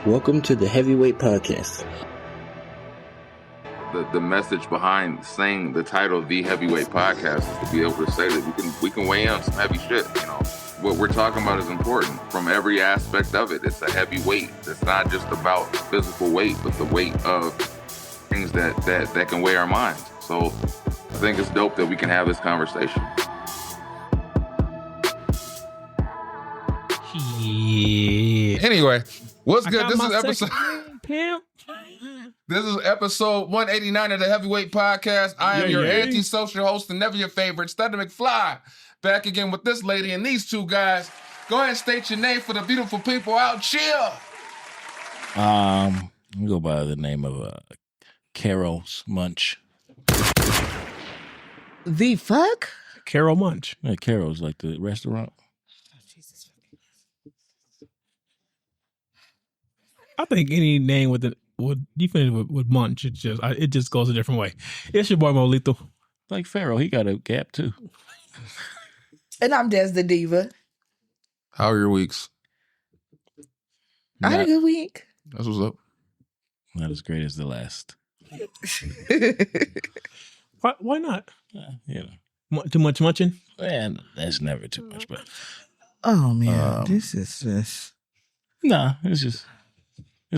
Welcome to the Heavyweight Podcast. The message behind saying the title of the Heavyweight Podcast is to be able to say that we can weigh in on some heavy shit. You know, what we're talking about is important from every aspect of it. It's a heavy weight. It's not just about physical weight, but the weight of things that can weigh our minds. So I think it's dope that we can have this conversation. Yeah. Anyway, what's good? This is episode. This is episode 189 of the Heavyweight Podcast. I am your antisocial host and never your favorite, Stutter McFly. Back again with this lady and these two guys. Go ahead and state your name for the beautiful people out here. I go by the name of Carol's Munch. The fuck? Carol Munch. Yeah, Carol's like the restaurant. I think any name with you finish with Munch, it just goes a different way. It's your boy Molito. Like Pharaoh, he got a gap too. And I'm Des the Diva. How are your weeks? I had a good week. That's what's up. Not as great as the last. Why not? You know. Too much munching? Man, that's never too much, but Oh man, this is just nah, it's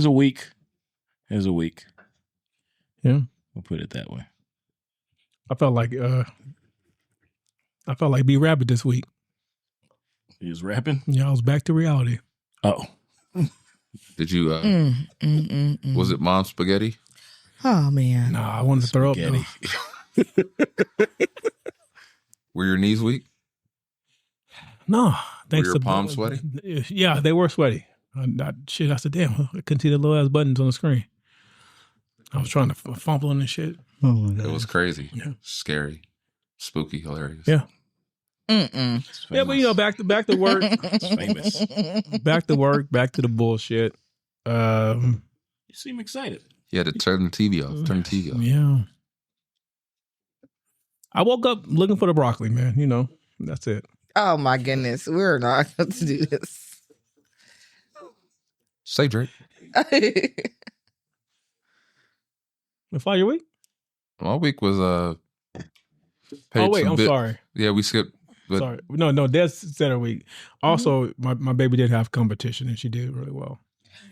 a week. It's a week. Yeah. We'll put it that way. I felt like B Rabbit this week. He was rapping? Yeah, I was back to reality. Oh. Did you was it Mom Spaghetti? Oh man. Nah, I wanted to throw up though. Were your knees weak? No, thanks Were your to palms sweaty? Yeah, they were sweaty. I said, damn, I couldn't see the little ass buttons on the screen. I was trying to fumble and shit. Oh my God. It was crazy, Yeah. scary, spooky, hilarious. Yeah. Mm-mm. Yeah, but you know, back to work, It's famous. back to work, back to the bullshit. You seem excited. You had to turn the TV off. Turn the TV off. Yeah. I woke up looking for the broccoli, man. You know, that's it. Oh my goodness. We're not going to do this. Say Drake. Fly your week? My week was Oh wait, I'm sorry. Yeah, we skipped. But Sorry. No, Des said her week. Also, my baby did have competition and she did really well.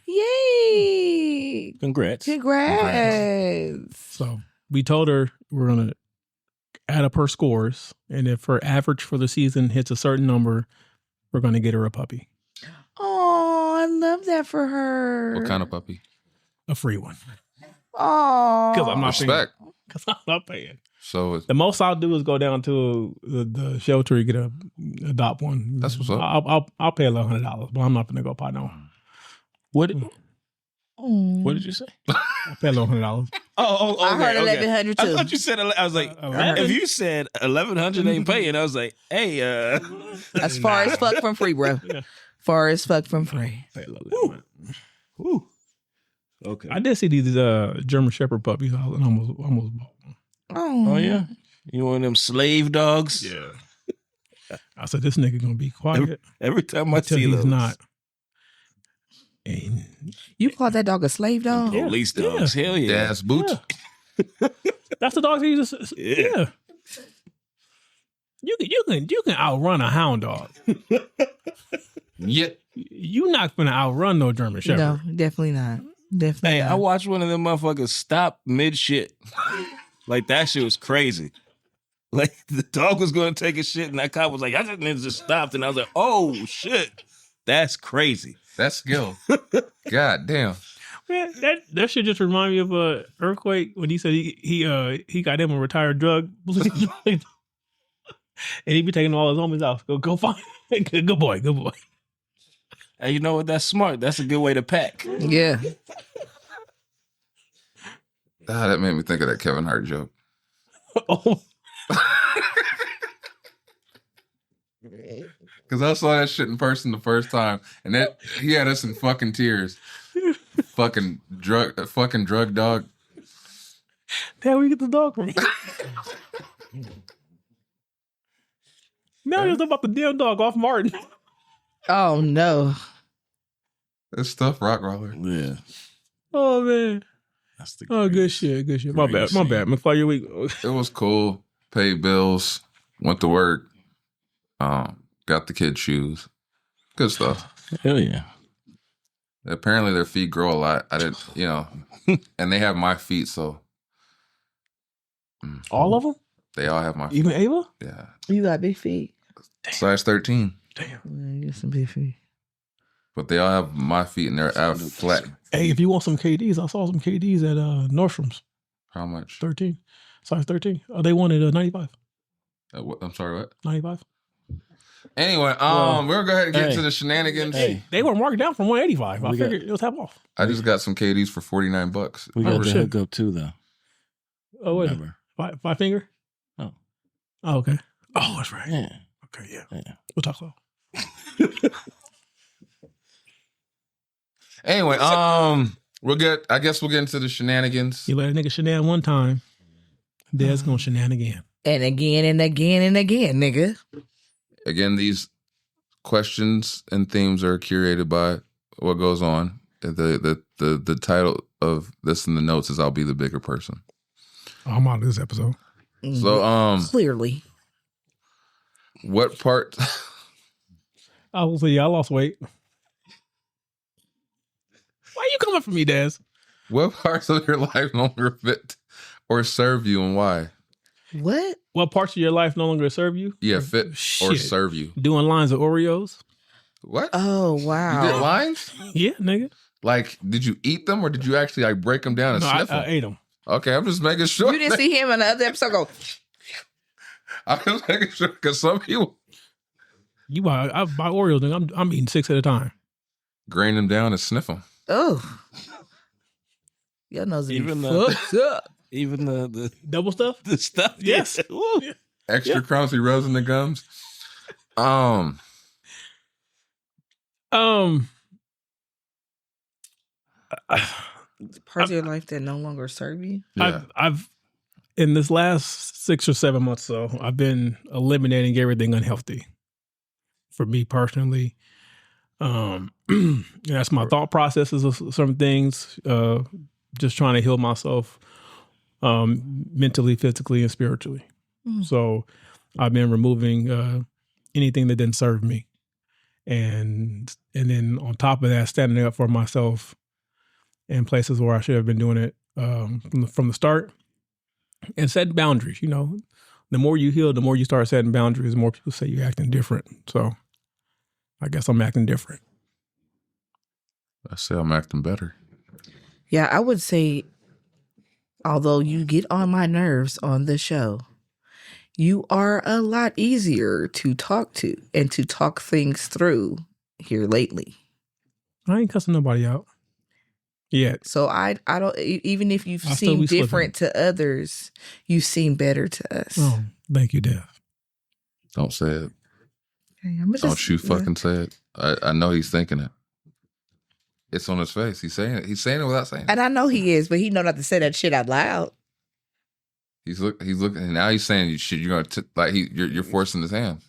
Yay. Congrats. Congrats. So we told her we're gonna add up her scores, and if her average for the season hits a certain number, we're gonna get her a puppy. Oh, I love that for her. what kind of puppy? A free one. Oh. Because I'm not Respect. paying. Because I'm not paying. So The most I'll do is go down to the shelter and get adopt one. That's what's up. I'll pay $1,100, but I'm not gonna go buy no. What Mm. did you say? I'll pay $1,100. Oh, I heard okay. 1,100 I too. thought you said, I was like, 11. if you said 1,100 ain't paying, I was like, hey, As far as fuck from free, bro. Yeah. Far as fuck from free. Pay $11. Woo. Okay. I did see these German Shepherd puppies. I almost bought one. Oh, yeah? You one of them slave dogs? Yeah. I said, this nigga gonna be quiet Every time I until see he's those. not. And You call that dog a slave dog? Yeah. Police dogs. Hell yeah. Dad's boot. that's the dogs he uses. Yeah. Yeah. You can outrun a hound dog. Yeah. You not gonna outrun no German Shepherd. No, definitely not. Definitely Hey, not. I watched one of them motherfuckers stop mid shit. Like that shit was crazy. Like the dog was going to take a shit and that cop was like, I just stopped. And I was like, oh shit. That's crazy. That's skill. God damn. Man, that should just remind me of a Earthquake when he said he got him a retired drug. And he be taking all his homies out. Go find good boy. Hey, you know what? That's smart. That's a good way to pack. Yeah. That made me think of that Kevin Hart joke. Oh, Because I saw that shit in person the first time, and that he had us in fucking tears. fucking drug dog. damn, where you get the dog from? Now you're talking about the damn dog off Martin. Oh no. It's stuff rock roller. Yeah. Oh man. That's the Oh, good greatest. shit. Good shit. My bad. Greatest My scene. bad. McFly, your week. It was cool. Paid bills. Went to work. Got the kid shoes. Good stuff. Hell yeah. Apparently their feet grow a lot. I didn't, and they have my feet, so All of them? they all have my feet. Even Ava? Yeah. You got big feet. Size 13. Damn. You got some big feet. But they all have my feet and they're out flat. Hey, if you want some KDs, I saw some KDs at Nordstrom's. How much? 13. Size 13. They wanted 95. I'm sorry, what? 95. Anyway, we're gonna go ahead and get into the shenanigans. Hey. They were marked down from 185. I We got- figured it was half off. I just got some KDs for $49. We got Oh, the shit. hookup too, though. Oh, wait. Remember? Five finger? Oh. Oh, okay. Oh, that's right. Yeah. Okay, yeah. Yeah. We'll talk so. Anyway, I guess we'll get into the shenanigans. You let a nigga shenan one time, Dad's gonna shenan again. And again and again and again, nigga. Again, these questions and themes are curated by what goes on. The title of this in the notes is "I'll be the bigger person." Oh, I'm out of this episode. So, Clearly. what part? I will say, yeah, I lost weight. Why you coming for me, Daz? What parts of your life no longer fit or serve you, and why? What? What parts of your life no longer serve you? Yeah, fit or Shit. serve you. Doing lines of Oreos? What? Oh, You did wow. lines? Yeah, nigga. Like, did you eat them or did you actually like break them down and No, sniff I them? ate them. Okay, I'm just making sure. You didn't see him in the other episode go, I'm just making sure because some people I buy Oreos, nigga. I'm eating 6 at a time. grain them down and sniff them. oh. Your nose is Even the- fucked up. Even the Double stuff? the stuff. Yes. Yeah. Woo. Extra crumbs he rose in the gums. Parts of your life that no longer serve you. Yeah. I've in this last 6 or 7 months, so I've been eliminating everything unhealthy. For me personally, that's my thought processes of some things. Just trying to heal myself, mentally, physically, and spiritually. Mm. So I've been removing anything that didn't serve me, and then on top of that, standing up for myself in places where I should have been doing it from the start, and setting boundaries. You know, the more you heal, the more you start setting boundaries, the more people say you're acting different. So I guess I'm acting different. I say I'm acting better. Yeah, I would say, although you get on my nerves on the show, you are a lot easier to talk to and to talk things through here lately. I ain't cussing nobody out yet. So I don't, even if you've I still seemed be slipping. different to others, you seem better to us. Oh, thank you, Dev. Don't say it. Okay, I'ma Don't just- you fucking say it. I know he's thinking it. It's on his face. He's saying it. He's saying it without saying it. And I know he is, but he know not to say that shit out loud. He's looking, and now he's saying you should. You're gonna you're forcing his hand.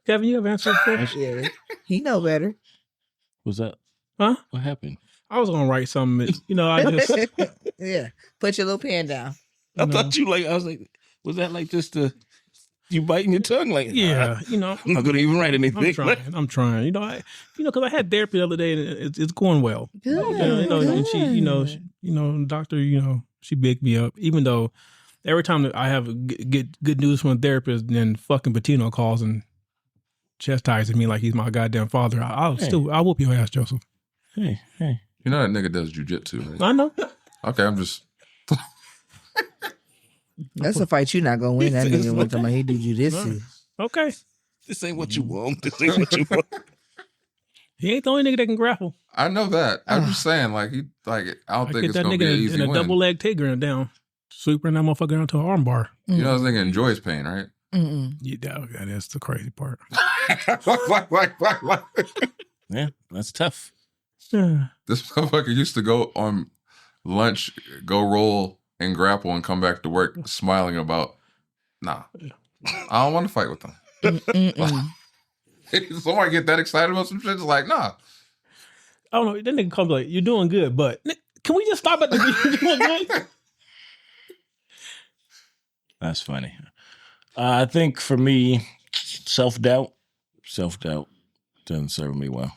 Kevin, you have answered before? Yeah, he know better. Was that? Huh? What happened? I was gonna write something. You know, I just Yeah, put your little pen down. I No. thought I was like, was that like just you biting your tongue? Like, yeah, you know. I'm not gonna even write anything. I'm trying. You know, because I had therapy the other day and it's going well. Good. You know, and she, doctor, she bigged me up. Even though every time that I have get good news from a therapist, then fucking Patino calls and chastises me like he's my goddamn father. I'll whoop your ass, Joseph. Hey. You know that nigga does jujitsu, right? I know. Okay, I'm just. That's a fight you're not gonna win. That nigga went to my he do jujitsu. Okay, This ain't what you want. This ain't what you want. he ain't the only nigga that can grapple. I know that. I'm just saying, I don't I think get it's that gonna be an nigga easy in a win. double leg Tigger down, sweeping that motherfucker down to an arm bar. You know, this nigga enjoys pain, right? Mm-mm. Yeah, that's the crazy part. Yeah, that's tough. Yeah. This motherfucker used to go on lunch, go roll and grapple, and come back to work smiling about. Nah, I don't want to fight with them. Mm-mm. Somebody get that excited about some shit? It's like, nah. I don't know. That nigga comes like, you're doing good, but can we just stop at the you're doing good? That's funny. I think for me, self-doubt doesn't serve me well.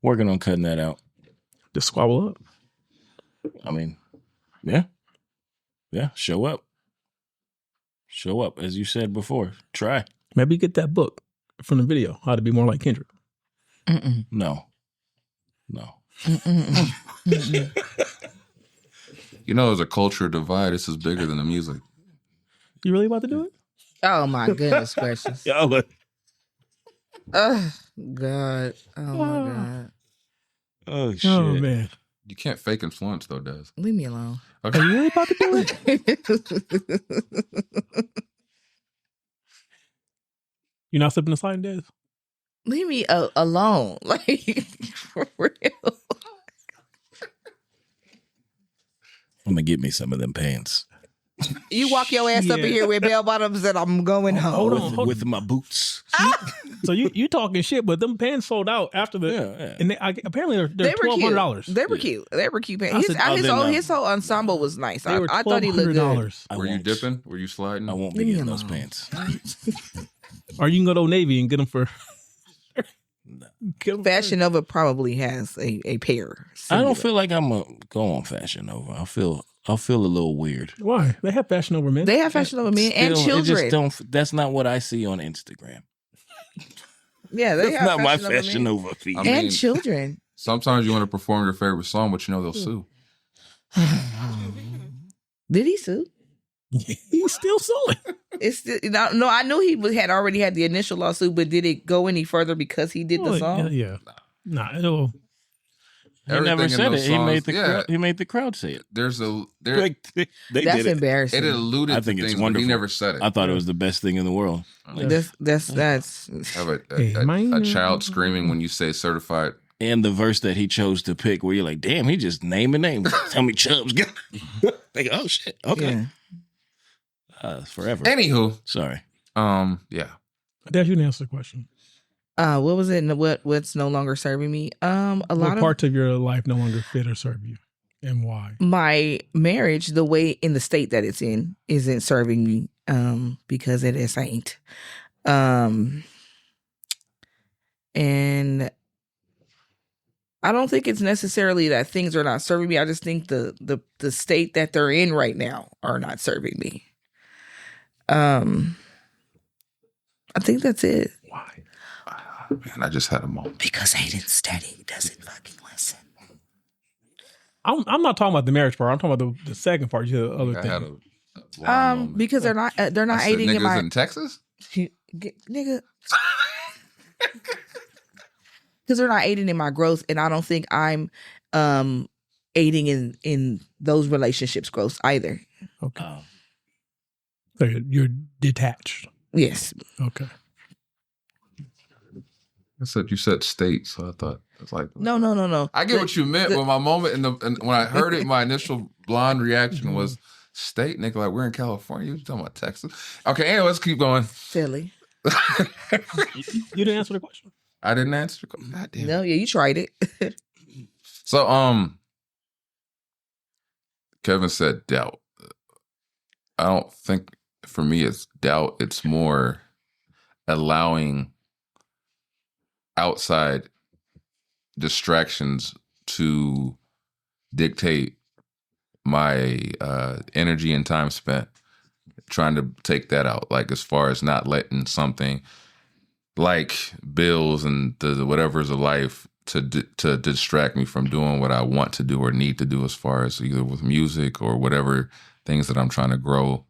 Working on cutting that out. Just squabble up. I mean, yeah, show up. Show up, as you said before. Try. Maybe get that book from the video, How to Be More Like Kendrick. No. You know, there's a culture divide. This is bigger than the music. You really about to do it? Oh my goodness gracious. Y'all look. Oh God. Oh my God. Oh, shit. Oh, man. You can't fake influence, though, Des. Leave me alone. Okay. Are you really about to do it? You're not slipping the sliding, Des? Leave me alone. Like, for real. I'm going to get me some of them pants. You walk your ass up in here with bell bottoms and I'm going home. Hold on. With my boots. So you talking shit, but them pants sold out after the. Yeah. And apparently they're They were $1,200. cute. They were cute. They were cute I pants. said, His whole ensemble was nice. They were I thought he looked good. $1,200. I Were you won't- dipping? Were you sliding? I won't be Leave me getting those alone. pants. Or you can go to Old Navy and get them for. Fashion Nova probably has a pair. I don't feel like I'm going to go on Fashion Nova. I'll feel a little weird. Why? They have Fashion Over men. They have Fashion Nova men and Still, it children. just that's not what I see on Instagram. Yeah, they That's have not my Fashion Nova Fashion men. Nova feed. I mean- And children. Sometimes you want to perform your favorite song, but you know they'll sue. Did he sue? He's still suing. It's still, no. I knew he had already had the initial lawsuit, but did it go any further because he did the song? Yeah. Nah, it'll. He never Everything in said those it. He made songs- the crowd say it. There's there. Like, they That's did it. embarrassing. It alluded I think to it's things, but wonderful. he never said it. I thought it was the best thing in the world. That's Have Hey, a man. child screaming when you say certified. And the verse that he chose to pick, where you're like, damn, he just naming names. Tell me Chubbs. Like, oh shit. Okay. Forever. Anywho, Sorry. yeah. Dad, you can answer the question. What was it? What's no longer serving me? A What lot of parts of your life no longer fit or serve you, and why? my marriage, the way in the state that it's in, isn't serving me. Because it is ain't. And I don't think it's necessarily that things are not serving me. I just think the state that they're in right now are not serving me. I think that's it. Why? Man, I just had a moment. Because Hayden steady doesn't fucking listen. I'm not talking about the marriage part. I'm talking about the second part. You said the other I thing. had a long moment. Because they're not I said, aiding in niggas my in Texas. nigga. Because they're not aiding in my growth, and I don't think I'm aiding in those relationships' growth either. Okay. So you're detached. Yes. Okay. You said state, so I thought it's like No. I get what you meant, but my moment and when I heard it, my initial blind reaction was state, nigga. Like we're in California. You talking about Texas? Okay, anyway, let's keep going. Philly. You didn't answer the question. I didn't answer. God damn. No, yeah, you tried it. So, Kevin said doubt. I don't think for me it's doubt. It's more allowing outside distractions to dictate my energy and time spent. Trying to take that out, like as far as not letting something like bills and the whatever's of life to distract me from doing what I want to do or need to do, as far as either with music or whatever things that I'm trying to grow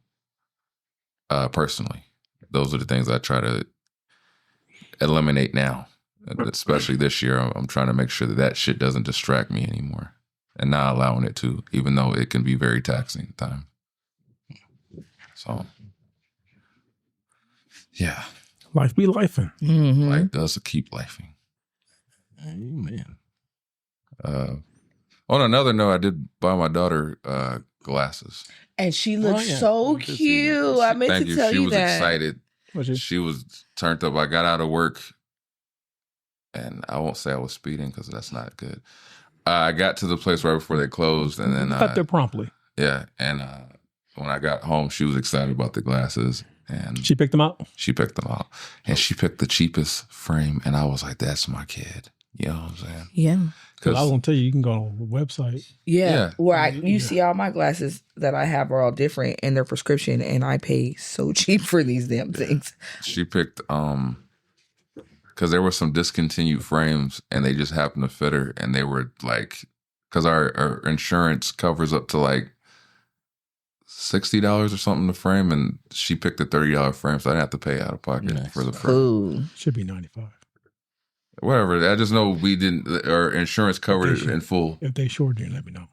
personally. Those are the things I try to eliminate now, especially this year. I'm trying to make sure that shit doesn't distract me anymore, and not allowing it to, even though it can be very taxing at times. So, yeah. Life be lifing. Mm-hmm. Life does keep lifing. Amen. On another note, I did buy my daughter glasses. And she looks Oh, yeah. so Good to see cute. I meant Thank to you. tell She you was that. excited. Which is She was turned up. I got out of work and I won't say I was speeding because that's not good. I got to the place right before they closed, and then Got there promptly. yeah, and when I got home, she was excited about the glasses, and She picked them out. she picked them out, and she picked the cheapest frame, and I was like, "That's my kid." You know what I'm saying? Yeah. Because I was gonna tell you, you can go on the website. Yeah. Yeah. Where you see all my glasses that I have are all different and they're prescription, and I pay so cheap for these damn things. She picked because there were some discontinued frames, and they just happened to fit her, and they were like, because our insurance covers up to like $60 or something to frame, and she picked a $30 frame, so I didn't have to pay out of pocket Nice. for the frame. Ooh. Should be 95. Whatever. I just know we didn't. Our insurance covered it in full. If they short you, let me know.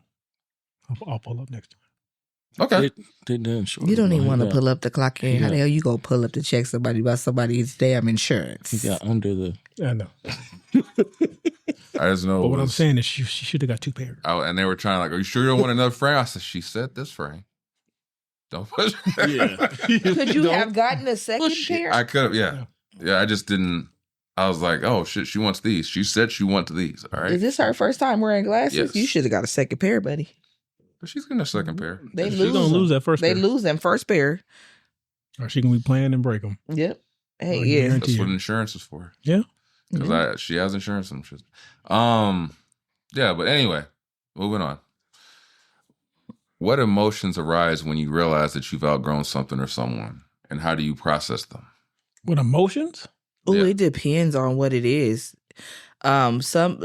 I'll pull up next time. Okay. They done short. You don't even He want to got- pull up the clock in. How the Yeah. hell you go pull up to check somebody about somebody's damn insurance? He got under the. I know. I just know. But it what I'm was- saying is she should have got 2 pairs. and they were trying like, "Are you sure you don't want another frame?" I said, "She said this frame. Don't push." Yeah. Could you have gotten a second Push it. pair? I could have. Yeah. I just didn't. I was like, "Oh shit, she wants these." She said she wants these. All right. Is this her first time wearing glasses? Yes. You should have got a second pair, buddy. But she's getting a second pair. They She's lose gonna them. lose that first They pair. lose them first pair. Or she can be playing and break them. Yep. Hey, I yeah. guarantee That's what you. insurance is for. Yeah. Because she has insurance and shit. Yeah, but anyway, moving on. What emotions arise when you realize that you've outgrown something or someone, and how do you process them? With emotions? Oh, Yeah. it depends on what it is. Some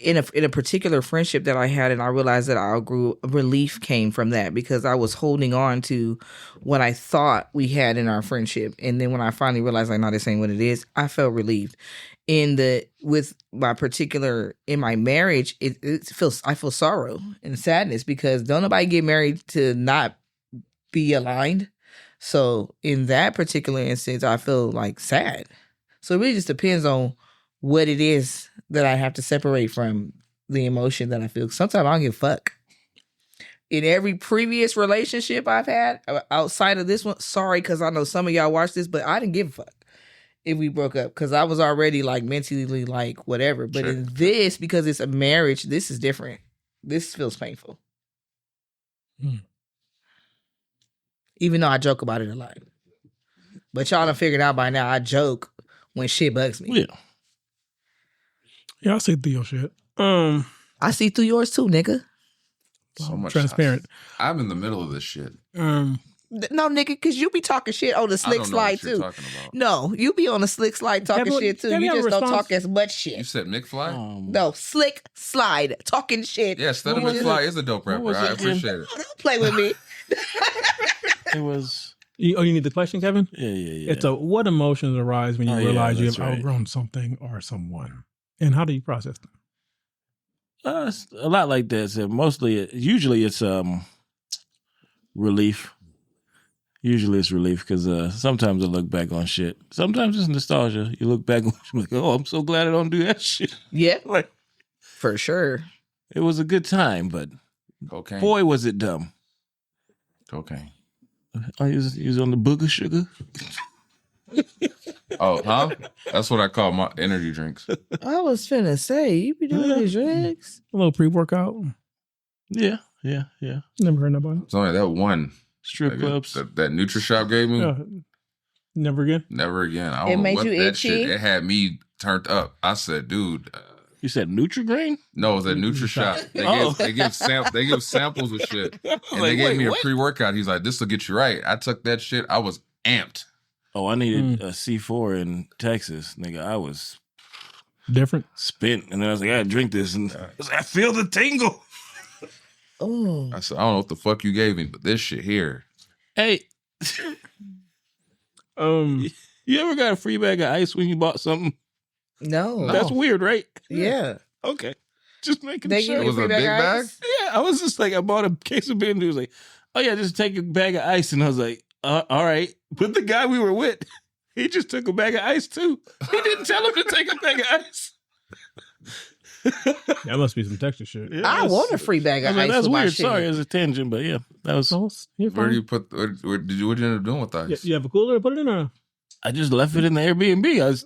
in a particular friendship that I had, and I realized that I outgrew, relief came from that because I was holding on to what I thought we had in our friendship, and then when I finally realized like, no, this ain't what it is, I felt relieved. With my particular in my marriage, I feel sorrow and sadness because don't nobody get married to not be aligned. So in that particular instance, I feel like sad. So it really just depends on what it is that I have to separate from the emotion that I feel. Sometimes I don't give a fuck. In every previous relationship I've had outside of this one, sorry, because I know some of y'all watch this, but I didn't give a fuck if we broke up because I was already like mentally like whatever. But Sure. in this, because it's a marriage, this is different. This feels painful. Even though I joke about it a lot. But y'all done figured out by now I joke when shit bugs me. Yeah. Yeah, I see through your shit. I see through yours too, nigga. So much transparent. I'm in the middle of this shit. No, nigga, because you be talking shit on the I slick don't know slide what you're too. talking about. No, you be on the slick slide talking Have shit too. you You have a just don't response? talk as much You shit. said McFly? No, slick slide talking shit. Yeah, Stutter What was McFly is a dope what rapper. was I it again? appreciate it. Oh, don't play with me. It was. You need the question, Kevin? Yeah. It's what emotions arise when you Oh, yeah, realize you have that's right. outgrown something or someone, and how do you process them? It's a lot like that. So usually it's relief. Usually it's relief because sometimes I look back on shit. Sometimes it's nostalgia. You look back and you're like, oh, I'm so glad I don't do that shit. Yep, Like, for sure. it was a good time, but Cocaine. boy, was it dumb. Cocaine. I was on the booger sugar. Oh, huh? That's what I call my energy drinks. I was finna say, you be doing these drugs. A little pre-workout. Yeah. Never heard nobody. It's only that one. Strip clubs. That NutriShop gave me. Never again. Never again. I It don't know made what you that itchy? shit. It had me turned up. I said, dude. You said Nutrigrain? No, it was at NutriShop. They give samples of shit, and they like, gave wait, me a what? pre-workout. He's like, "This will get you right." I took that shit. I was amped. Oh, I needed a C4 in Texas. Nigga, I was Different. spent. And then I was like, I gotta drink this. And I was like, I feel the tingle. Oh, I said, "I don't know what the fuck you gave me, but this shit here." Hey, you ever got a free bag of ice when you bought something? no. That's weird, right? Yeah. Okay. Just making They sure. give you was free a big of bag? ice? Yeah, I was just like, I bought a case of beer and he was like, oh yeah, just take a bag of ice. And I was like, all right. But the guy we were with, he just took a bag of ice too. He didn't tell him to take a bag of ice. That must be some Texas shit. Yeah, I that's- want a free bag I of was like, ice. that's for my weird. shit. Sorry, as a tangent, but yeah, that was. So, you're Where fine. do you put? What did you end up doing with the ice? You have a cooler to put it in, or I just left it in the Airbnb.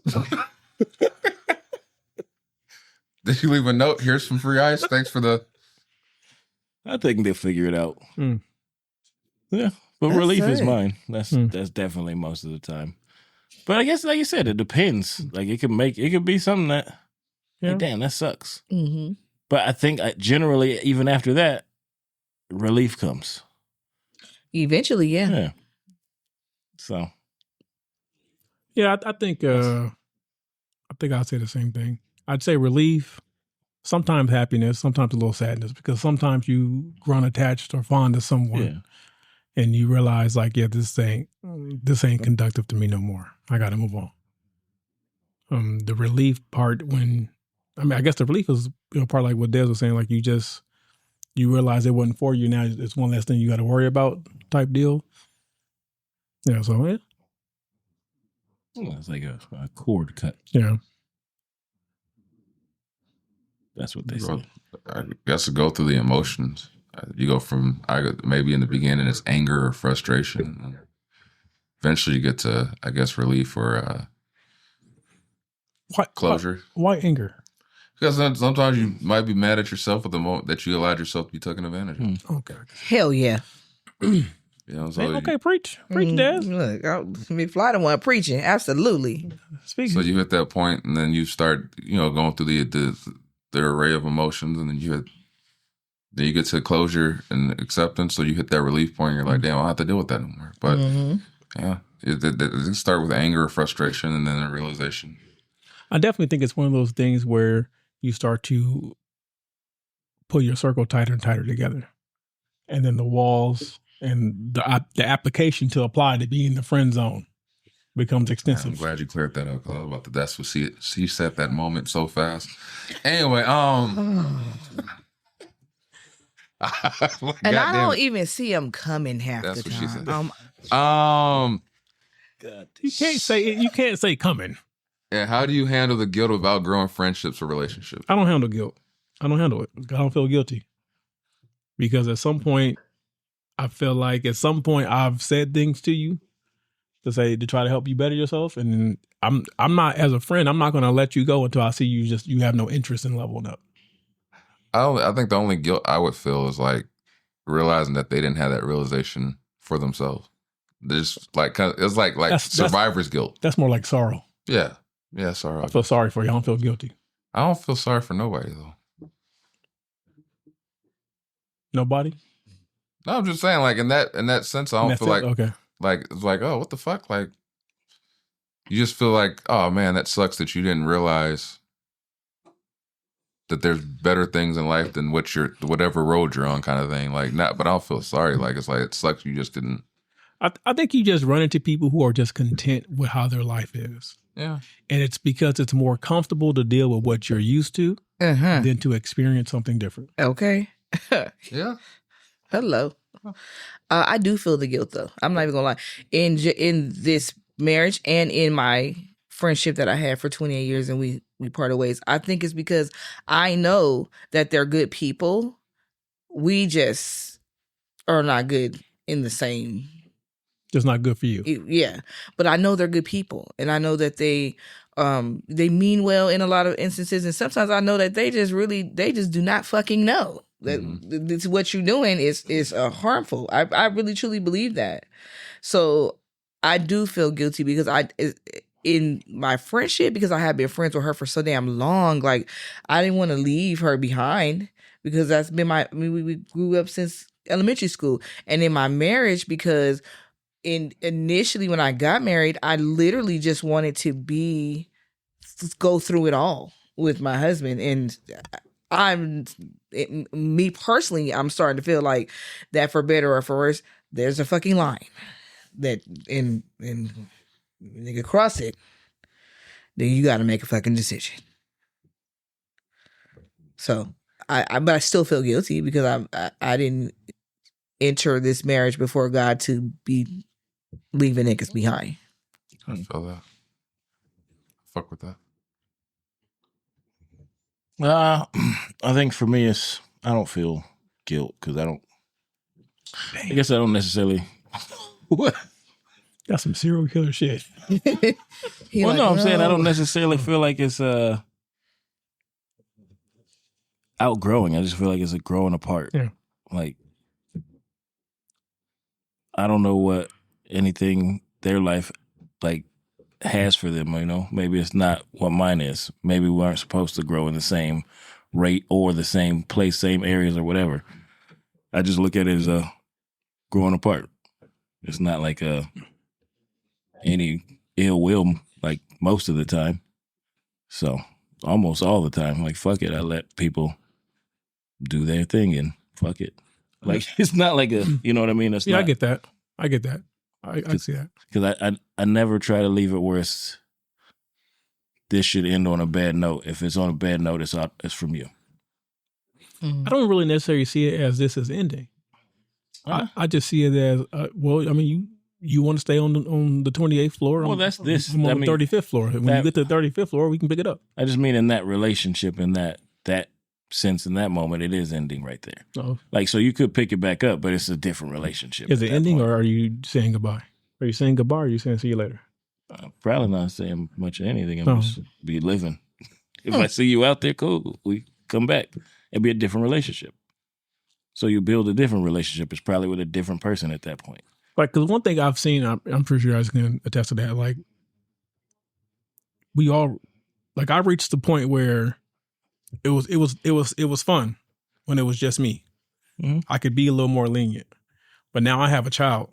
Did you leave a note? Here's some free ice. Thanks for the. I think they'll figure it out. Hmm. Yeah, but That's relief is it. mine. That's definitely most of the time. But I guess, like you said, it depends. Like it could be something that, Yeah. like, damn, that sucks. Mm-hmm. But I think generally, even after that, relief comes. Eventually, yeah. Yeah. So Yeah, I think I'll say the same thing. I'd say relief, sometimes happiness, sometimes a little sadness, because sometimes you grown attached or fond of someone, yeah, and you realize like, yeah, this ain't conductive to me no more. I got to move on. The relief part, I guess the relief is part like what Des was saying, like you realize it wasn't for you. Now it's one less thing you got to worry about type deal. Yeah, so yeah. it's like a cord cut. Yeah. That's what they say. I guess to go through the emotions. You go from maybe in the beginning it's anger or frustration. And eventually you get to, I guess, relief or closure. Why anger? Because then sometimes you might be mad at yourself at the moment that you allowed yourself to be taken advantage of. Okay. Hell yeah. You know, so Okay, preach, Des. Look, McFly the one preaching. Absolutely. Speak. So you hit that point, and then you start, going through the array of emotions, and then you get to closure and acceptance. So you hit that relief point. And you're like, damn, I don't have to deal with that anymore. But yeah, it start with anger or frustration, and then a realization. I definitely think it's one of those things where you start to pull your circle tighter and tighter together, and then the walls and the application to apply to be in the friend zone becomes extensive. I'm glad you cleared that up. 'Cause I was about to. That's what she said that moment so fast. Anyway, And I don't even see him coming half That's the what she time. said. You can't say coming. Yeah, how do you handle the guilt of outgrowing friendships or relationships? I don't handle guilt. I don't handle it. I don't feel guilty. Because at some point, I feel like I've said things to you to try to help you better yourself. And I'm not, as a friend, I'm not going to let you go until I see you have no interest in leveling up. I think the only guilt I would feel is like realizing that they didn't have that realization for themselves. There's like, it's like survivor's guilt. That's more like sorrow. Yeah. Yeah, sorry. I feel sorry for you. I don't feel guilty. I don't feel sorry for nobody though. Nobody? No, I'm just saying, like in that sense, I don't feel like okay. Like it's like, oh, what the fuck? Like you just feel like, oh man, that sucks that you didn't realize that there's better things in life than whatever road you're on, kind of thing. Like not, but I don't feel sorry. Like it's like it sucks you just didn't. I think you just run into people who are just content with how their life is. Yeah. And it's because it's more comfortable to deal with what you're used to than to experience something different. Okay. Yeah. Hello. I do feel the guilt though. I'm not even gonna lie. In this marriage and in my friendship that I had for 28 years and we parted ways, I think it's because I know that they're good people. We just are not good in the same. Just not good for you. Yeah. But I know they're good people. And I know that they mean well in a lot of instances. And sometimes I know that they just do not fucking know that this, what you're doing is harmful. I really truly believe that. So I do feel guilty because in my friendship, because I have been friends with her for so damn long, like I didn't want to leave her behind because that's been we grew up since elementary school. And in my marriage, because initially when I got married, I literally just wanted to go through it all with my husband. And me personally, I'm starting to feel like that for better or for worse, there's a fucking line that and nigga cross it, then you got to make a fucking decision. So but I still feel guilty because I didn't enter this marriage before God to be leaving niggas behind. I feel that. Fuck with that. I think for me, I don't feel guilt because I guess I don't necessarily. What? That's some serial killer shit. I'm saying I don't necessarily feel like it's outgrowing. I just feel like it's a growing apart. Yeah. Like, I don't know what anything their life like has for them, you know. Maybe it's not what mine is. Maybe we aren't supposed to grow in the same rate or the same place, same areas or whatever. I just look at it as a growing apart. It's not like any ill will like most of the time. So almost all the time, like fuck it, I let people do their thing and fuck it. Like it's not like a, you know what I mean? It's Yeah, not, I get that. I see that. because I never try to leave it where this should end on a bad note. If it's on a bad note, it's from you. Mm. I don't really necessarily see it as this is ending. I just see it as well. I mean, you want to stay on the 28th floor. Well, that's this. I'm on the 35th floor. When you get to the 35th floor, we can pick it up. I just mean in that relationship, in that sense, in that moment, it is ending right there. Oh. Like, so you could pick it back up, but it's a different relationship. Is at it that ending, point. or are you saying goodbye? Are you saying goodbye, or are you saying see you later? Probably not saying much of anything. I'm Oh. just be living. If I see you out there, cool. We come back. It'd be a different relationship. So you build a different relationship. It's probably with a different person at that point. Like, because one thing I've seen, I'm pretty sure you guys can attest to that. Like, we all, like, I reached the point where it was fun when it was just me. Mhm. I could be a little more lenient, but now I have a child.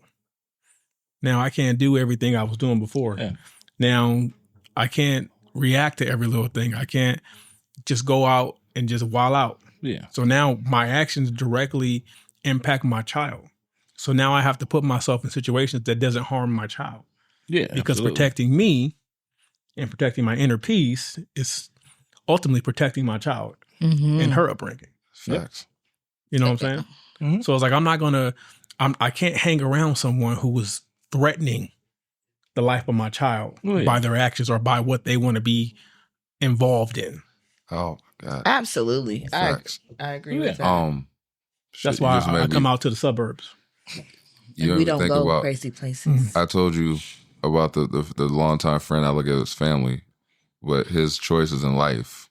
Now I can't do everything I was doing before. Yeah. Now I can't react to every little thing. I can't just go out and just wild out. Yeah. So now my actions directly impact my child. So now I have to put myself in situations that doesn't harm my child. Yeah. Because absolutely. protecting me and protecting my inner peace is ultimately protecting my child Mhm. and her upbringing. Facts. You know what I'm saying? Mhm. So it's like, I can't hang around someone who was threatening the life of my child Oh, yeah. by their actions or by what they want to be involved in. Oh my God. Absolutely. Facts. I agree Yeah. with that. Shit, That's you why just I made come me- out to the suburbs. You we ever don't think go about? crazy places. I told you about the longtime friend I look at his family, but his choices in life.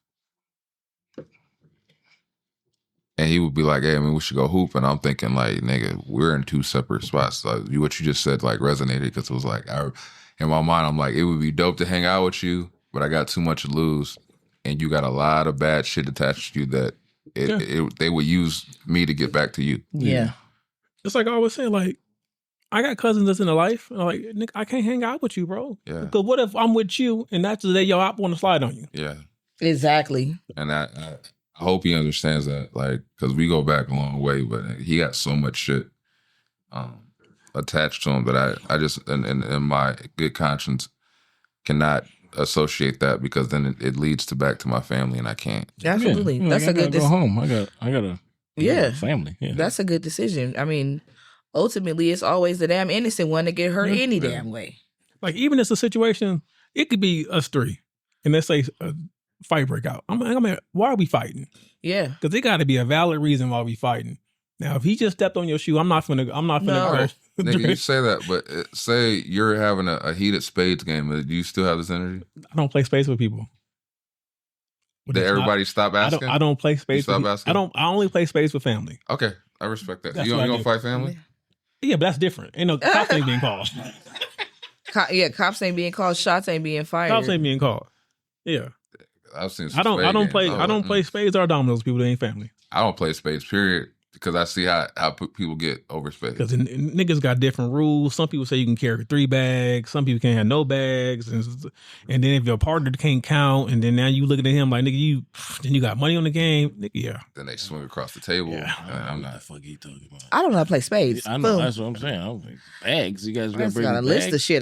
And he would be like, "Hey, I mean, we should go hoop." And I'm thinking, like, "Nigga, we're in two separate spots." Like, what you just said, like, resonated because it was like, in my mind, I'm like, it would be dope to hang out with you, but I got too much to lose, and you got a lot of bad shit attached to you that they would use me to get back to you. Yeah. It's like I always say, like, I got cousins that's in the life. And I'm like, Nick, I can't hang out with you, bro. Yeah. Because what if I'm with you and that's the day your op want to slide on you? Yeah. Exactly. And I hope he understands that, like, because we go back a long way, but he got so much shit attached to him that I just, in my good conscience, cannot associate that because then it leads to back to my family and I can't. Absolutely. Yeah. That's Like, a good I gotta go home. I got a Yeah. family. Yeah. That's a good decision. I mean, ultimately, it's always the damn innocent one to get hurt Yeah. any Yeah. damn way. Like, even if it's a situation, it could be us three. And let's say a fight break out. I'm like, why are we fighting? Yeah. Because it got to be a valid reason why we fighting. Now, if he just stepped on your shoe, I'm not finna No. go. Nigga, you say that, but say you're having a heated spades game. Do you still have this energy? I don't play space with people. But Did it's not- everybody stop asking? I don't play space. stop with, asking? I only play space with family. Okay, I respect that. That's You what I don't do. fight family? Yeah, but that's different. Ain't no cops ain't being called. Cops ain't being called, shots ain't being fired. Cops ain't being called. Yeah, I've seen some I don't spade games. play. was I don't like, play spades or dominoes. People that ain't family. I don't play spades, period, because I see how people get over spades. Because niggas got different rules. Some people say you can carry 3 bags. Some people can't have no bags. And then if your partner can't count, and then now you looking at him like, nigga, you got money on the game. Nigga, yeah. Then they swing across the table. Yeah. And I'm What the not. fuck you talking about? I don't know how to play spades. I know. Boom. That's what I'm saying. I don't think bags. You guys I gotta just bring got a bags. list of shit.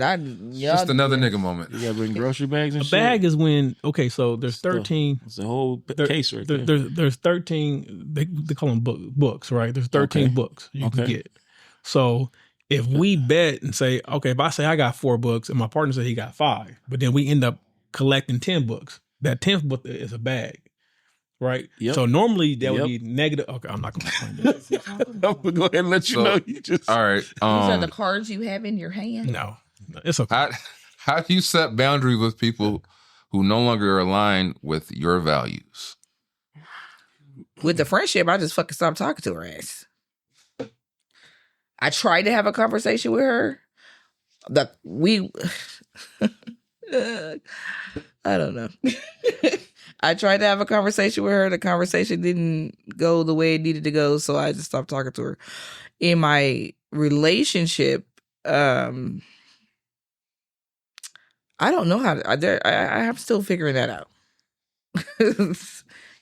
Just another nigga moment. You gotta bring grocery bags and A shit. bag is when, okay, so there's 13. It's a whole There- case right there. There's 13. They call them books, right? There's 13 Okay. books you can Okay. get. So if we bet and say, okay, if I say I got 4 books and my partner said he got 5, but then we end up collecting 10 books, that 10th book is a bag, right? Yep. So normally that would Yep. be negative. Okay, I'm not going to explain this. I'm gonna go ahead and let you So- know. You just All right. These are the cards you have in your hand. No, it's okay. How do you set boundaries with people who no longer align with your values? With the friendship, I just fucking stopped talking to her ass. I tried to have a conversation with her. I don't know. I tried to have a conversation with her. The conversation didn't go the way it needed to go, so I just stopped talking to her. In my relationship, I don't know how to. I'm still figuring that out.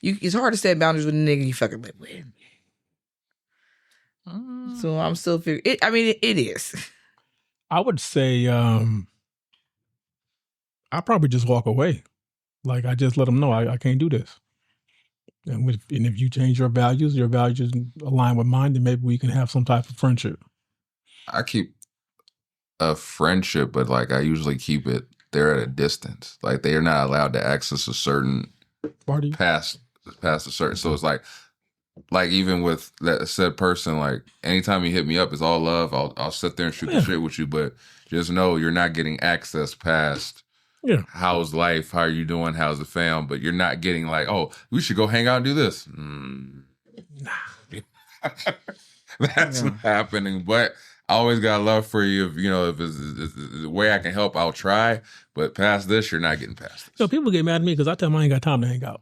It's hard to set boundaries with a nigga you fucking live with. So I'm still figuring it. I mean, it is. I would say I probably just walk away. Like, I just let them know I can't do this. And if you change your values align with mine, then maybe we can have some type of friendship. I keep a friendship, but like I usually keep it. They're at a distance. Like they are not allowed to access a certain Party. past a certain. So it's like even with that said person, like anytime you hit me up, it's all love. I'll sit there and shoot the shit with you, but just know you're not getting access past. Yeah. How's life? How are you doing? How's the fam? But you're not getting like, oh, we should go hang out and do this. That's not happening. But I always got love for you. If it's the way I can help, I'll try. But past this, you're not getting past this. So people get mad at me because I tell them I ain't got time to hang out.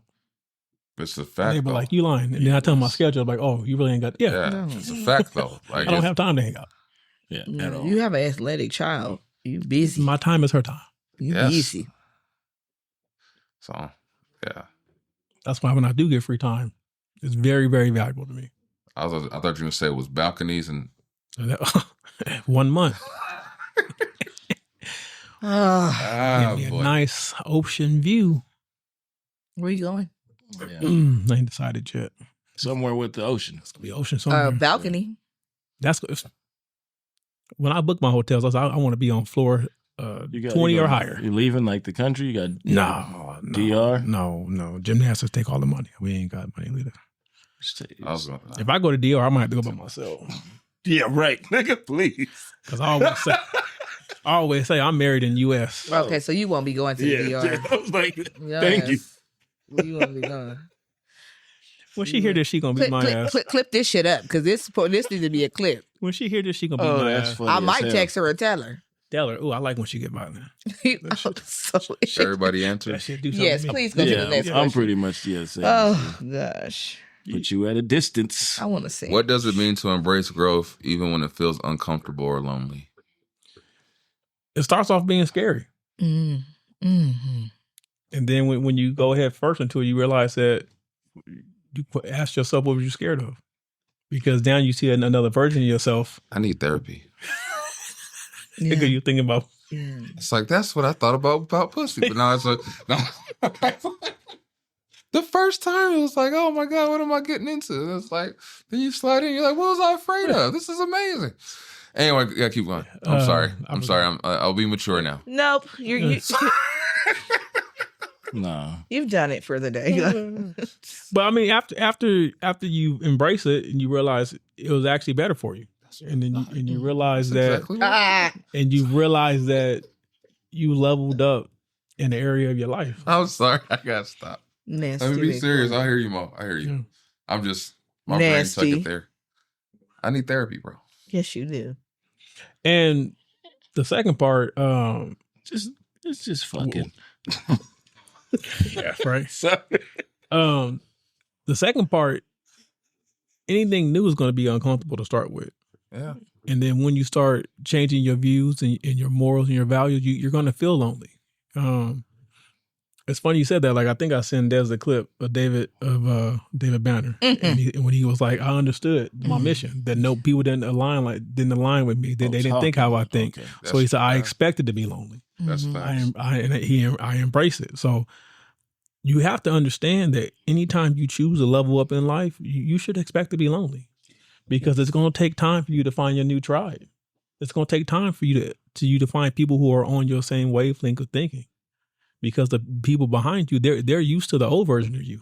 It's a fact. They be though. like, you lying. And then I tell them my schedule, like, oh, you really ain't got. Yeah. No. It's a fact though. Like I don't have time to hang out. Yeah, No, at all. you have an athletic child. You busy. My time is her time. You Yes. busy. So, yeah. That's why when I do get free time, it's very, very valuable to me. I thought you were going to say it was balconies and 1 month. Ah, Give me a boy. nice ocean view. where you going? Yeah. I ain't decided yet. Somewhere with the ocean. It's gonna be ocean somewhere. Balcony. That's when I book my hotels. I want to be on floor 20 or higher. You leaving like the country? You got No, DR? No. Gymnastics take all the money. We ain't got money either. I was gonna, If I go to DR, I might have to go by myself. Yeah, right, nigga. Please. Because I always say I'm married in U.S. Okay, so you won't be going to the Yeah, DR. I was like, Your thank you. ass. You won't be going. When she hear this, she gonna beat my ass. Clip this shit up because this needs to be a clip. When she hear this, she gonna beat Oh, my that's ass. funny. I as might hell. text her and tell her. Tell her, I like when she get violent. everybody answer. That shit do something Yes, to me. please go to the Yeah, next I'm question. pretty much same. Oh gosh, Put you at a distance. I want to see. What does it mean to embrace growth even when it feels uncomfortable or lonely? It starts off being scary. Mm, mm-hmm. And then when you go ahead first until you realize that you ask yourself what were you scared of? Because now you see another version of yourself. I need therapy. Because you're thinking about, It's like, that's what I thought about pussy. But now it's like, no. The first time it was like, oh my God, what am I getting into? And it's like, then you slide in, you're like, what was I afraid of? This is amazing. Anyway, yeah, keep going. I'm sorry. I'm sorry. I'll be mature now. Nope, No. you've done it for the day. but I mean, after you embrace it and you realize it was actually better for you, and then you realize that, Exactly right. and you realize that you leveled up in the area of your life. I'm sorry. I got to stop. Nasty. Let me be Nick. serious. I hear you, Mo. I hear you. Yeah. I'm just, my brain took Nasty. it there. I need therapy, bro. Yes, you do. And the second part, It's just fucking. yeah, right. Sorry. The second part, anything new is going to be uncomfortable to start with. Yeah. And then when you start changing your views and your morals and your values, you're going to feel lonely. It's funny you said that. Like, I think I sent Des a clip of David Banner, and when he was like, "I understood my mission. That no people didn't align with me. They didn't think how I think. Okay. So he said, I Yeah. expected to be lonely. That's facts. I embrace it. So you have to understand that anytime you choose to level up in life, you should expect to be lonely, because it's going to take time for you to find your new tribe. It's going to take time for you to find people who are on your same wavelength of thinking, because the people behind you, they're used to the old version of you,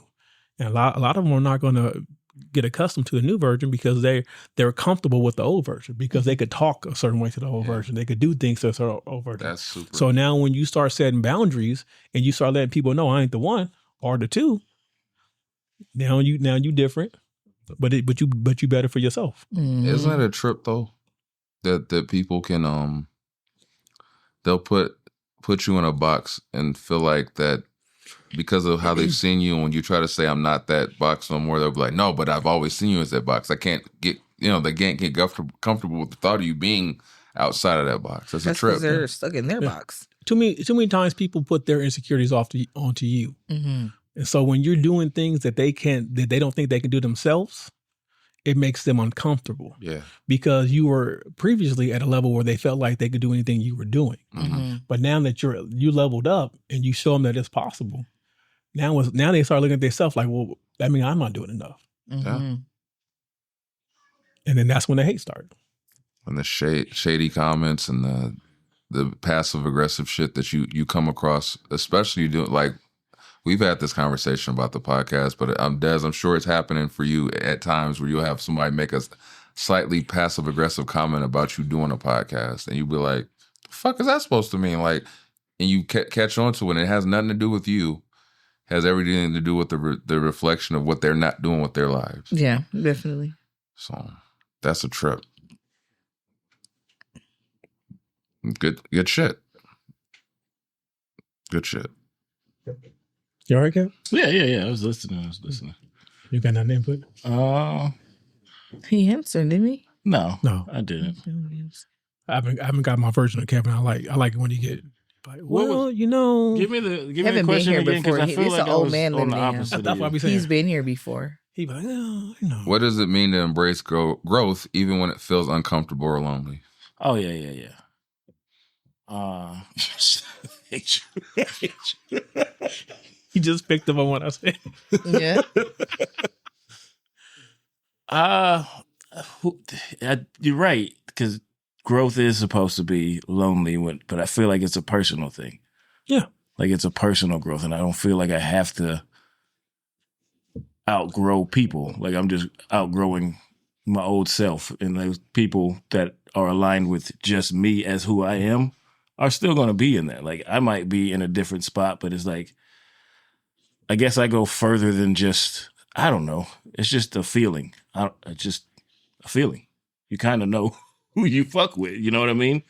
and a lot of them are not going to get accustomed to the new version because they're comfortable with the old version, because they could talk a certain way to the old version, they could do things to the old version. That's super. So now when you start setting boundaries and you start letting people know I ain't the one or the two, Now you different, but you better for yourself. Mhm. Isn't it a trip though? That people can they'll put you in a box and feel like that because of how they've seen you. When you try to say I'm not that box no more, they'll be like, no, but I've always seen you as that box. I can't get they can't get comfortable with the thought of you being outside of that box. That's a That's trip. because they're stuck in their box. Too many times people put their insecurities onto you. Mm-hmm. And so when you're doing things that they don't think they can do themselves, it makes them uncomfortable Yeah. because you were previously at a level where they felt like they could do anything you were doing. Mm-hmm. But now that you leveled up and you show them that it's possible, now they start looking at themselves like, well, that means I'm not doing enough. Mm-hmm. And then that's when the hate started. And the shady comments and the passive aggressive shit that you come across, especially doing like we've had this conversation about the podcast, but Des, I'm sure it's happening for you at times where you'll have somebody make a slightly passive aggressive comment about you doing a podcast, and you'll be like, "The fuck is that supposed to mean?" Like, and you catch on to it, and it has nothing to do with you. It has everything to do with the reflection of what they're not doing with their lives. Yeah, definitely. So that's a trip. Good shit. Good shit. You all right, Kev? Yeah. I was listening. You got nothing input? He answered, didn't he? No, No. I didn't. I haven't got my version of Kevin. I like it when you get like, What was- well, you know. Give me the Haven't been question here again because before. I He's feel like an I old was man on the living in. opposite. That's of why you. we saying. He's been here before. He be like, oh, you know. What does it mean to embrace growth even when it feels uncomfortable or lonely? Oh yeah. He just picked up on what I said. Yeah. You're right, because growth is supposed to be lonely, but I feel like it's a personal thing. Yeah. Like it's a personal growth, and I don't feel like I have to outgrow people. Like I'm just outgrowing my old self, and those people that are aligned with just me as who I am are still going to be in there. Like I might be in a different spot, but it's like, I guess I go further than just, I don't know. It's just a feeling. It's just a feeling. You kind of know who you fuck with. You know what I mean?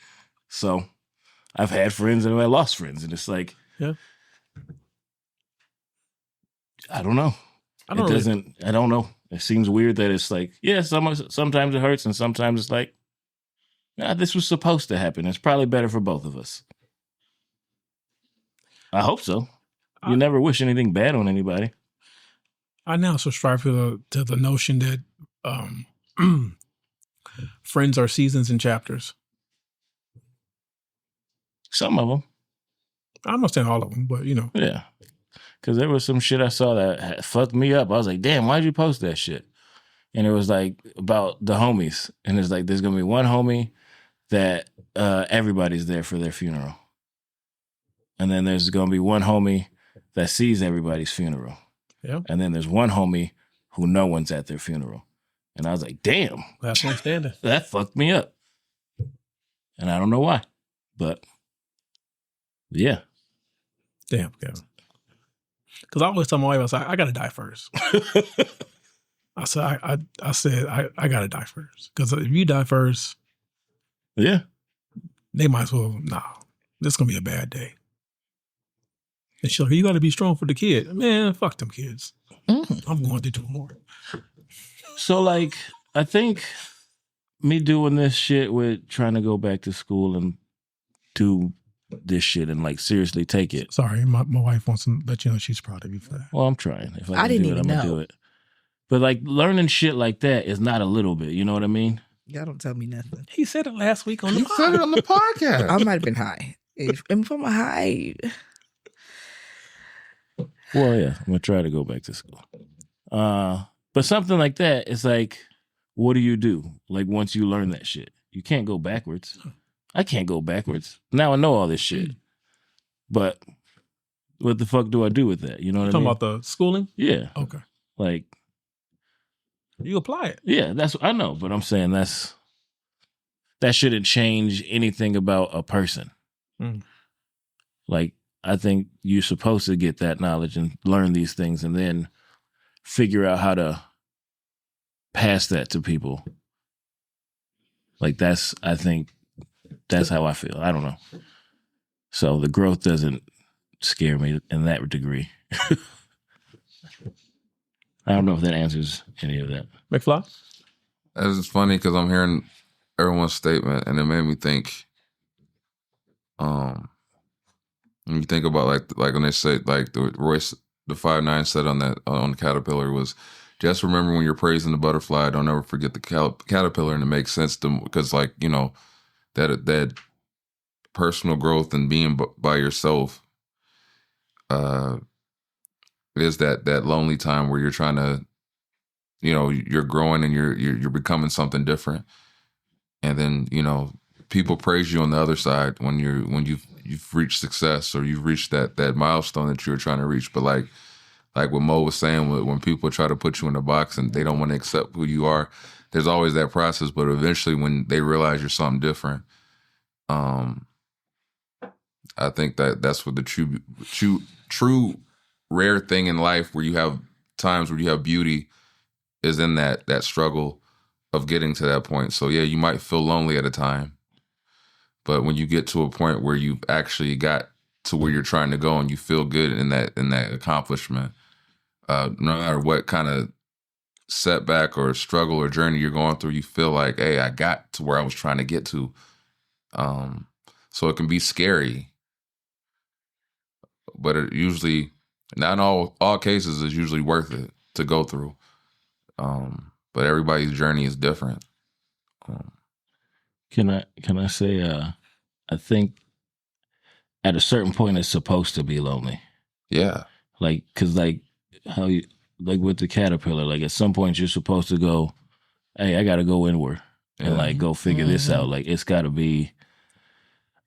So I've had friends and I lost friends, and it's like, Yeah. I don't know. I don't know. It seems weird that it's like, yeah, sometimes it hurts, and sometimes it's like, nah, this was supposed to happen. It's probably better for both of us. I hope so. You never wish anything bad on anybody. I now subscribe to the notion that friends are seasons and chapters. Some of them. I'm not saying all of them, but you know. Yeah. Because there was some shit I saw that fucked me up. I was like, damn, why'd you post that shit? And it was like about the homies. And it's like, there's going to be one homie that everybody's there for their funeral. And then there's going to be one homie that sees everybody's funeral. Yeah. And then there's one homie who no one's at their funeral. And I was like, damn. Last one standing. That fucked me up. And I don't know why. But yeah. Damn, Kevin. Because I always tell my wife, I got to die first. I said, I got to die first. Because if you die first, Yeah. they might as well, this is going to be a bad day. And she's like, you got to be strong for the kid. Man, fuck them kids. Mm-hmm. I'm going to do more. So, like, I think me doing this shit with trying to go back to school and do this shit and, like, seriously take it. Sorry, my wife wants to let you know she's proud of you for that. Well, I'm trying. If I I didn't can do it, I'm even going to know. do it. But, like, learning shit like that is not a little bit. You know what I mean? Y'all don't tell me nothing. He said it last week on the You said it on the podcast. I might have been high. If I'm high. Well, yeah, I'm going to try to go back to school. But something like that, it's like, what do you do? Like, once you learn that shit, you can't go backwards. I can't go backwards. Now I know all this shit. But what the fuck do I do with that? You know what I talking mean? about the schooling? Yeah. Okay. Like, You apply it. yeah, I know, but I'm saying that shouldn't change anything about a person. Mm. Like, I think you're supposed to get that knowledge and learn these things and then figure out how to pass that to people. Like I think that's how I feel. I don't know. So the growth doesn't scare me in that degree. I don't know if that answers any of that. McFly? It's just funny because I'm hearing everyone's statement and it made me think, when you think about like when they say like the Royce, the 5'9" said on the Caterpillar was, just remember when you're praising the butterfly, don't ever forget the caterpillar, and it makes sense to, because like, you know, that personal growth and being by yourself is that lonely time where you're trying to, you know, you're growing and you're becoming something different, and then, you know, people praise you on the other side when you've reached success or you've reached that milestone that you were trying to reach. But like what Mo was saying, when people try to put you in a box and they don't want to accept who you are, there's always that process. But eventually, when they realize you're something different, I think that's what the true rare thing in life, where you have times where you have beauty, is in that struggle of getting to that point. So yeah, you might feel lonely at a time, but when you get to a point where you've actually got to where you're trying to go and you feel good in that accomplishment, no matter what kind of setback or struggle or journey you're going through, you feel like, hey, I got to where I was trying to get to. So it can be scary, but it usually, not in all cases, is usually worth it to go through. But everybody's journey is different. Can I say, I think at a certain point it's supposed to be lonely. Yeah. Like, cause like how you, like with the caterpillar, like at some point you're supposed to go, hey, I gotta go inward and like go figure this out. Like it's gotta be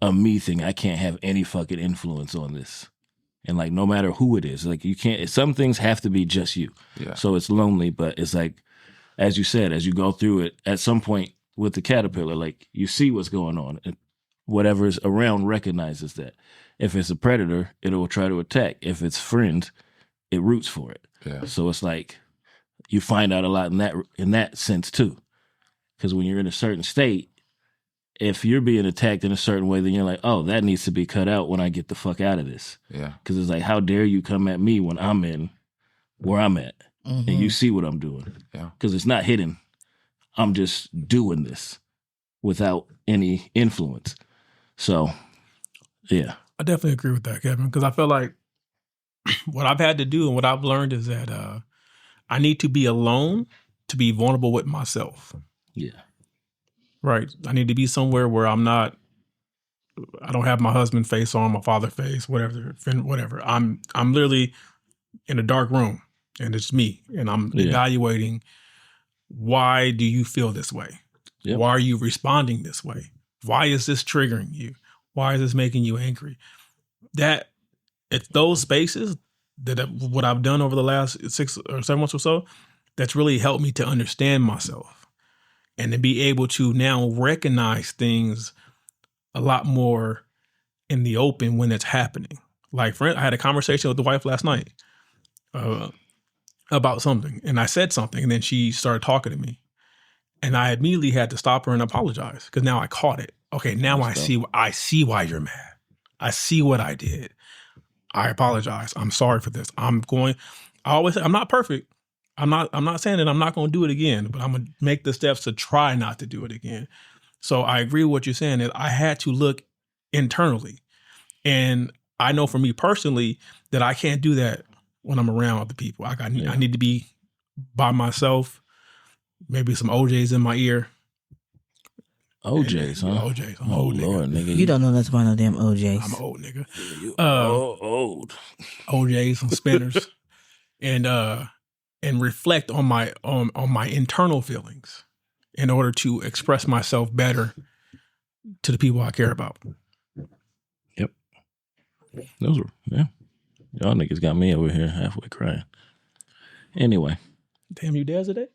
a me thing. I can't have any fucking influence on this. And like, no matter who it is, like you can't, some things have to be just you. Yeah. So it's lonely, but it's like, as you said, as you go through it, at some point with the caterpillar, like you see what's going on, and whatever's around recognizes that. If it's a predator, it will try to attack. If it's friends, it roots for it. Yeah. So it's like you find out a lot in that sense too. Because when you're in a certain state, if you're being attacked in a certain way, then you're like, oh, that needs to be cut out when I get the fuck out of this. Yeah. Because it's like, how dare you come at me when I'm in where I'm at, and you see what I'm doing. Yeah. Because it's not hidden. I'm just doing this without any influence. So, yeah. I definitely agree with that, Kevin, because I feel like what I've had to do and what I've learned is that I need to be alone to be vulnerable with myself. Yeah. Right. I need to be somewhere where I don't have my husband face on, my father face, whatever. I'm literally in a dark room and it's me, and I'm evaluating, why do you feel this way? Yep. Why are you responding this way? Why is this triggering you? Why is this making you angry? That it's those spaces what I've done over the last 6 or 7 months or so, that's really helped me to understand myself and to be able to now recognize things a lot more in the open when it's happening. Like, I had a conversation with the wife last night about something, and I said something, and then she started talking to me, and I immediately had to stop her and apologize, because now I caught it. Okay, now I see why you're mad. I see what I did. I apologize. I'm sorry for this. I always say, I'm not perfect. I'm not saying that I'm not going to do it again, but I'm going to make the steps to try not to do it again. So I agree with what you're saying, that I had to look internally. And I know for me personally that I can't do that when I'm around other people. I need to be by myself, maybe some OJs in my ear. OJs, huh? OJs. I'm old, Lord, nigga. You don't know nothing about no damn OJs. I'm an old nigga. Old. OJs, some spinners. And reflect on my internal feelings in order to express myself better to the people I care about. Yep. Those were, yeah. Y'all niggas got me over here halfway crying. Anyway. Damn, you dads today?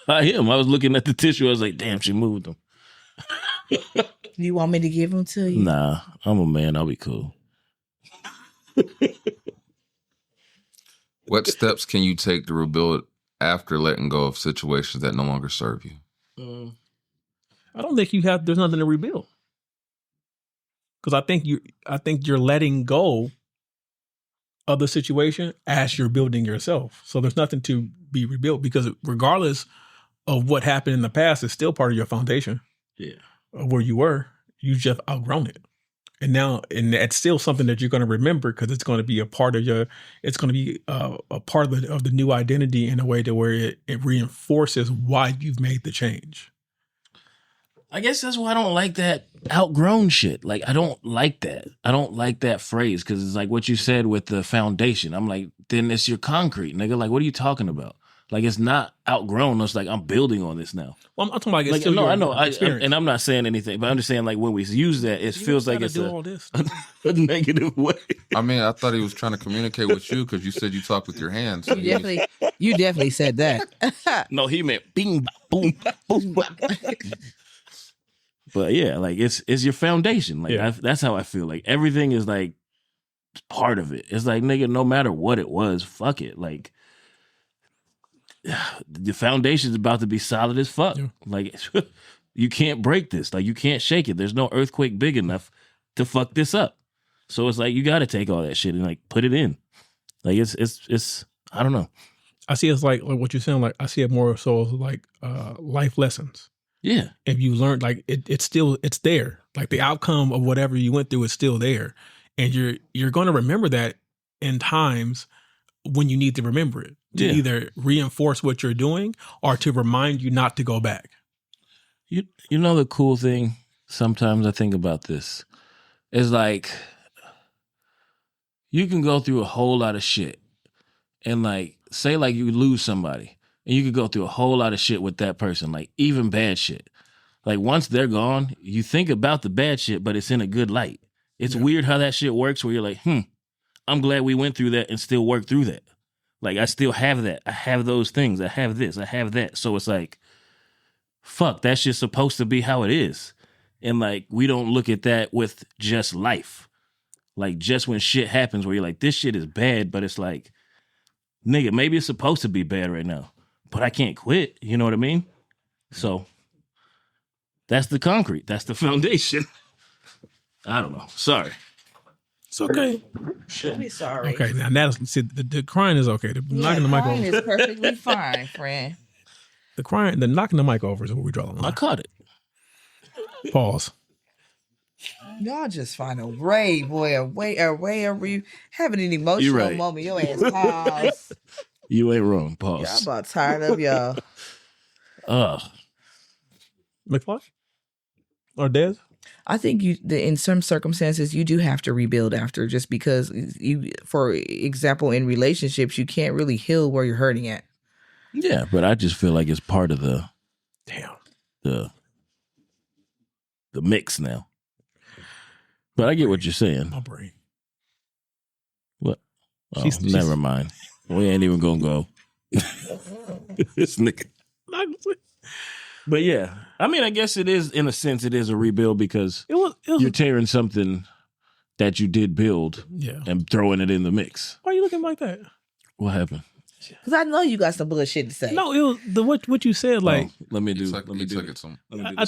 I am. I was looking at the tissue. I was like, damn, she moved them. You want me to give them to you? Nah, I'm a man. I'll be cool. What steps can you take to rebuild after letting go of situations that no longer serve you? I don't think there's nothing to rebuild. Because I think you're letting go of the situation as you're building yourself. So there's nothing to be rebuilt, because regardless of what happened in the past, it's still part of your foundation. Yeah. Of where you were. You just outgrown it. And it's still something that you're going to remember, because it's going to be a part of a part of the new identity in a way to where it reinforces why you've made the change. I guess that's why I don't like that outgrown shit. Like, I don't like that. I don't like that phrase, because it's like what you said with the foundation. I'm like, then it's your concrete, nigga. Like, what are you talking about? Like, it's not outgrown. It's like, I'm building on this now. Well, I'm talking about like, still no, your I know. experience. And I'm not saying anything, but I'm just saying, like, when we use that, it feels like it's all this. a negative way. I mean, I thought he was trying to communicate with you because you said you talk with your hands. You definitely said that. No, he meant bing, boom, boom. But yeah, like, it's your foundation. Like, that's how I feel. Like, everything is like part of it. It's like, nigga, no matter what it was, fuck it. Like, the foundation is about to be solid as fuck. Yeah. Like, you can't break this. Like, you can't shake it. There's no earthquake big enough to fuck this up. So it's like, you got to take all that shit and like put it in. Like, it's I don't know. I see it's like what you're saying. Like, I see it more so as like life lessons. Yeah. If you learned, like, it's there. Like, the outcome of whatever you went through is still there, and you're going to remember that in times when you need to remember it, to either reinforce what you're doing or to remind you not to go back. You know, the cool thing, sometimes I think about this, is like, you can go through a whole lot of shit and like, say like you lose somebody and you could go through a whole lot of shit with that person, like even bad shit. Like, once they're gone, you think about the bad shit, but it's in a good light. It's weird how that shit works, where you're like, I'm glad we went through that and still worked through that. Like, I still have that. I have those things. I have this. I have that. So it's like, fuck, that's just supposed to be how it is. And like, we don't look at that with just life. Like, just when shit happens where you're like, this shit is bad, but it's like, nigga, maybe it's supposed to be bad right now, but I can't quit. You know what I mean? So that's the concrete. That's the foundation. I don't know. Sorry. It's okay. Don't be sorry. Okay, now the crying is okay. The knocking the mic over. Crying is perfectly fine, friend. The knocking the mic over is where we draw the line. I caught it. Pause. Y'all just find a way of having an emotional moment. Your ass pause. You ain't wrong. Pause. Y'all about tired of y'all. McFly? Or Dez? I think in some circumstances you do have to rebuild after, just because for example, in relationships, you can't really heal where you're hurting at. Yeah, but I just feel like it's part of the mix now. But I get what you're saying. My brain. What? Oh, never mind. We ain't even gonna go. This nigga. But yeah, I mean, I guess it is, in a sense, it is a rebuild, because it was you're tearing something that you did build and throwing it in the mix. Why are you looking like that? What happened? Because I know you got some bullshit to say. No, it was what you said. Like, let me do. Let me do it. I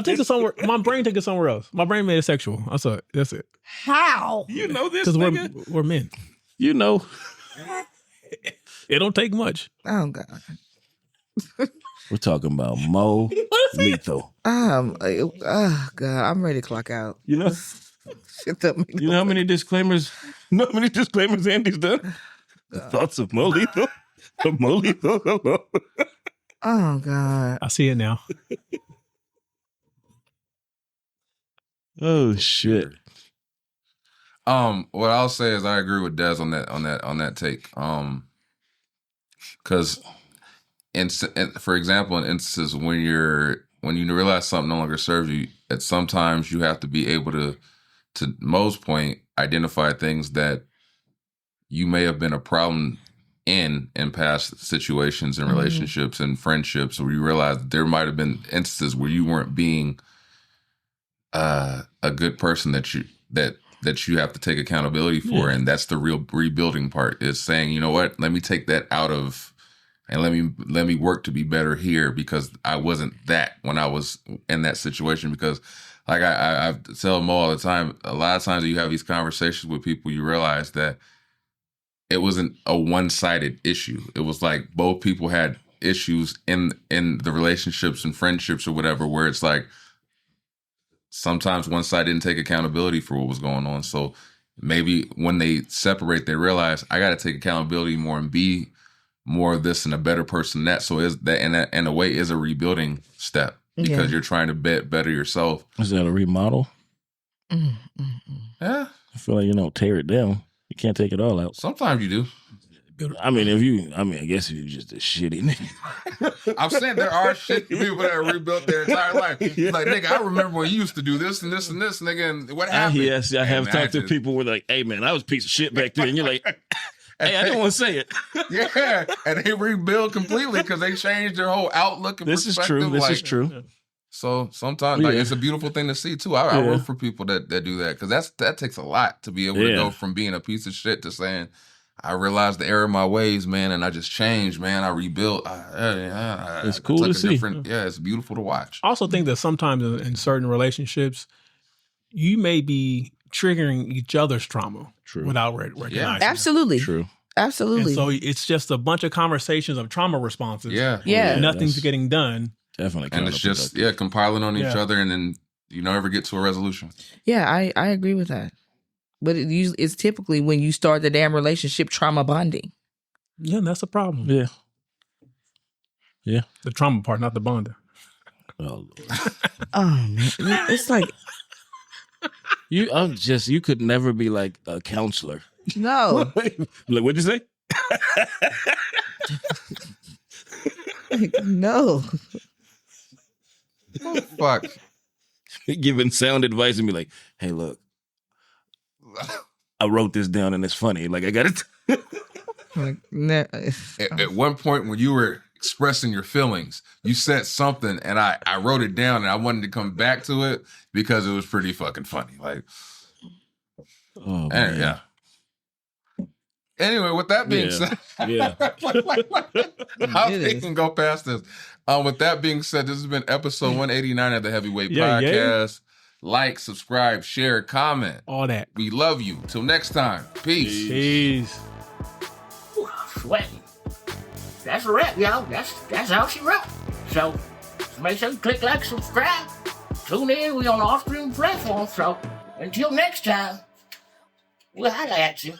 took it somewhere. My brain took it somewhere else. My brain made it sexual. I saw it. That's it. How? You know this? Because we're men. You know, it don't take much. Oh God. We're talking about Mo Lethal. Oh God, I'm ready to clock out. You know, you know how many disclaimers? How many disclaimers Andy's done? The thoughts of Mo Lethal. Mo Lethal. Oh God, I see it now. Oh shit. What I'll say is I agree with Dez on that take. Because for example, in instances when you realize something no longer serves you, at sometimes you have to be able to Mo's point, identify things that you may have been a problem in past situations and relationships and friendships, where you realize that there might have been instances where you weren't being a good person that you have to take accountability for. And that's the real rebuilding part, is saying, you know what, let me take that out of and let me work to be better here because I wasn't that when I was in that situation. Because like I tell Mo all the time, a lot of times you have these conversations with people, you realize that it wasn't a one-sided issue. It was like both people had issues in the relationships and friendships or whatever, where it's like sometimes one side didn't take accountability for what was going on. So maybe when they separate, they realize I got to take accountability more and be more of this and a better person than that. So is that in a way is a rebuilding step because you're trying to better yourself. Is that a remodel? Yeah. I feel like you don't tear it down. You can't take it all out. Sometimes you do. I guess if you're just a shitty nigga. I'm saying there are shit people that rebuilt their entire life. Like, nigga, I remember when you used to do this and this and this, nigga, and what happened? Yes, I have talked to people who were like, hey, man, I was a piece of shit back then. And you're like, hey, I didn't want to say it. Yeah, and they rebuild completely because they changed their whole outlook and This is perspective. true. This is true. So sometimes it's a beautiful thing to see too. I work for people that do that because that takes a lot to be able to go from being a piece of shit to saying, I realized the error of my ways, man, and I just changed, man. I rebuilt. It's cool to see. Yeah, it's beautiful to watch. I also think that sometimes in certain relationships, you may be triggering each other's trauma without recognizing it. Absolutely. True. Absolutely. And so it's just a bunch of conversations of trauma responses. Yeah. Yeah. Nothing's getting done. Definitely. And it's just, compiling on each other, and then you never get to a resolution. Yeah, I agree with that. But it's typically when you start the damn relationship trauma bonding. Yeah, that's a problem. Yeah. Yeah. The trauma part, not the bonding. Oh, Man. It's like, you could never be like a counselor. no. Like, what'd you say? No. Oh, fuck. Giving sound advice and be like, hey, look, I wrote this down and it's funny. Like, I got it. Like, no. At one point when you were expressing your feelings, you said something and I wrote it down and I wanted to come back to it because it was pretty fucking funny. Like, Oh, man. yeah. Anyway, with that being said, we can go past this. With that being said, this has been episode 189 of the Heavyweight Podcast. Like, subscribe, share, comment. All that. We love you. Till next time. Peace. Peace. Sweating. That's a wrap, y'all. That's how she wrote. So make sure you click like, subscribe. Tune in. We on all streaming platforms. So until next time, we'll holla at you.